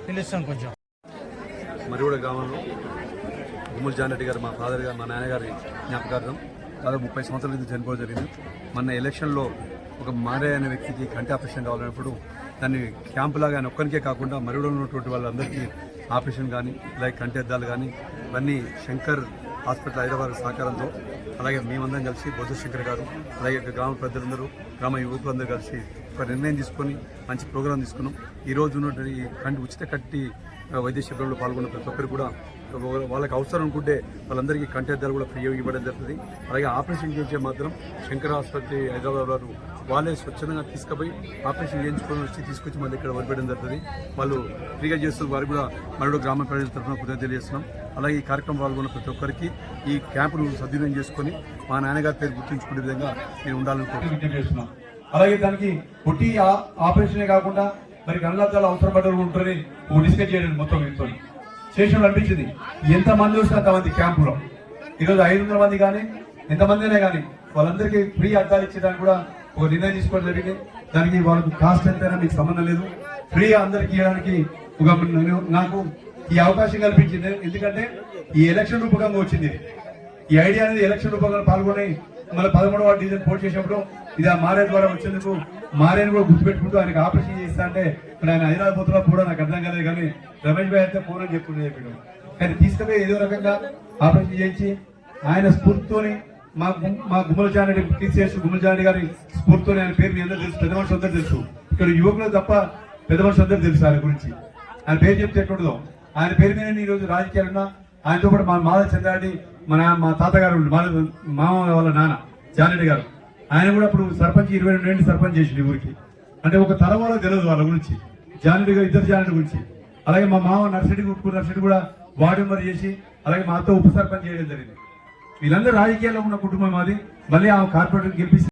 పిలుస్తాం కొంచెం. మరిగూడ గ్రామంలో గుమ్మడి జానరెడ్డి గారు మా ఫాదర్ గారు మా నాన్నగారి జ్ఞాపకార్థం దాదాపు 30 సంవత్సరాల క్రితం చనిపోవడం జరిగింది. మొన్న ఎలక్షన్లో ఒక మారే అనే వ్యక్తికి కంటి ఆపరేషన్ కావాలన్నప్పుడు దాన్ని క్యాంపులాగా ఆయన ఒక్కరికే కాకుండా మరిగూడలో ఉన్నటువంటి వాళ్ళందరికీ ఆపరేషన్ కానీ అలాగే కంటి అద్దాలు కానీ ఇవన్నీ శంకర్ హాస్పిటల్ హైదరాబాద్ సహకారంతో అలాగే మేమందరం కలిసి బొద్దు శంకర్ గారు అలాగే గ్రామ పెద్దలందరూ గ్రామ యువకులందరూ కలిసి ఒక నిర్ణయం తీసుకొని మంచి ప్రోగ్రాం తీసుకున్నాం. ఈరోజు ఉన్నటువంటి ఈ కంటి ఉచిత కంటి వైద్య శిబిరంలో పాల్గొన్న ప్రతి ఒక్కరు కూడా వాళ్ళకి అవసరం అనుకుంటే వాళ్ళందరికీ కంటి అద్దాలు కూడా ఫ్రీ ఇవ్వడం జరుగుతుంది. అలాగే ఆపరేషన్ చేయించే మాత్రం శంకర్ ఆసుపత్రి హైదరాబాద్ వారు వాళ్ళే స్వచ్ఛందంగా తీసుకుపోయి ఆపరేషన్ చేయించుకొని తీసుకొచ్చి మళ్ళీ ఇక్కడ వదిలిపెట్టడం జరుగుతుంది. వాళ్ళు ఫ్రీగా చేస్తున్న వారికి కూడా మరో గ్రామ ప్రజల తరఫున కృతజ్ఞతలు తెలియజేస్తున్నాం. అలాగే ఈ కార్యక్రమం పాల్గొన్న ప్రతి ఒక్కరికి ఈ క్యాంపును సద్వినియోగం చేసుకుని మా నాన్నగారి పేరు గుర్తుంచుకునే విధంగా నేను ఉండాలని కోరుకుంటున్నాం. అలాగే దానికి పుట్టి ఆపరేషనే కాకుండా మరి కళ్ళద్దాలు అవసరం పడ్డలు ఉంటారని డిస్కస్ చేయడం మొత్తం మీతో చేసినప్పుడు అనిపించింది. ఎంతమంది వస్తే అంతమంది క్యాంపులో ఈరోజు 500 మంది కానీ ఎంతమంది అయినా కానీ వాళ్ళందరికీ ఫ్రీ అద్దాలు ఇచ్చేదానికి కూడా ఒక నిర్ణయం తీసుకోవడం జరిగింది. దానికి వాళ్ళకు కాస్ట్ ఎంతైనా మీకు సంబంధం లేదు, ఫ్రీగా అందరికి ఇవ్వడానికి నాకు ఈ అవకాశం కల్పించింది. ఎందుకంటే ఈ ఎలక్షన్ రూపకంగా వచ్చింది. ఈ ఐడియా అనేది ఎలక్షన్ రూపంగా పాల్గొని మళ్ళీ 13వ డివిజన్ పోటీ చేసినప్పుడు ఇది ఆ మారే ద్వారా వచ్చేందుకు మారేని కూడా గుర్తుపెట్టుకుంటూ ఆయనకు ఆపరేషన్ చేస్తా అంటే ఇప్పుడు ఆయన హైదరాబాద్ పోతున్నా కూడా నాకు అర్థం కాలేదు. కానీ రమేష్ భాయ్ అయితే ఫోన్ అని చెప్పాడు. కానీ తీసుకుపోయి ఏదో రకంగా ఆపరేషన్ చేయించి ఆయన స్ఫూర్తితోని మా గుమ్మల జానరెడ్డి టీసీఎస్ గుమ్మల జానరెడ్డి గారి స్ఫూర్తితోని ఆయన పేరు మీ అందరూ తెలుసు, పెద్ద మనుషులు అందరూ తెలుసు. ఇక్కడ యువకులు తప్ప పెద్ద మనుషులు అందరూ తెలుసు ఆయన గురించి. ఆయన పేరు చెప్తే ఎట్లుండదో ఆయన పేరు మీద ఈరోజు రాజకీయాలున్నా ఆయనతో పాటు మా మాధవ చంద్రారెడ్డి మా తాతగారు మామ వాళ్ళ నాన్న జానరెడ్డి గారు ఆయన కూడా అప్పుడు సర్పంచ్ 22 ఏళ్ళు సర్పంచ్ చేసింది ఊరికి. అంటే ఒక తరం వాళ్ళకి తెలియదు వాళ్ళ గురించి, జానరెడ్డి గారు ఇద్దరు జానరెడ్డి గురించి. అలాగే మా మామ నర్సిరెడ్డి కూడా వార్డు మెంబర్ చేసి అలాగే మాతో ఉప సర్పంచ్ చేయడం జరిగింది. వీళ్ళందరూ రాజకీయాల్లో ఉన్న కుటుంబం అది. మళ్ళీ ఆ కార్పొరేటర్ గెలిపిస్తే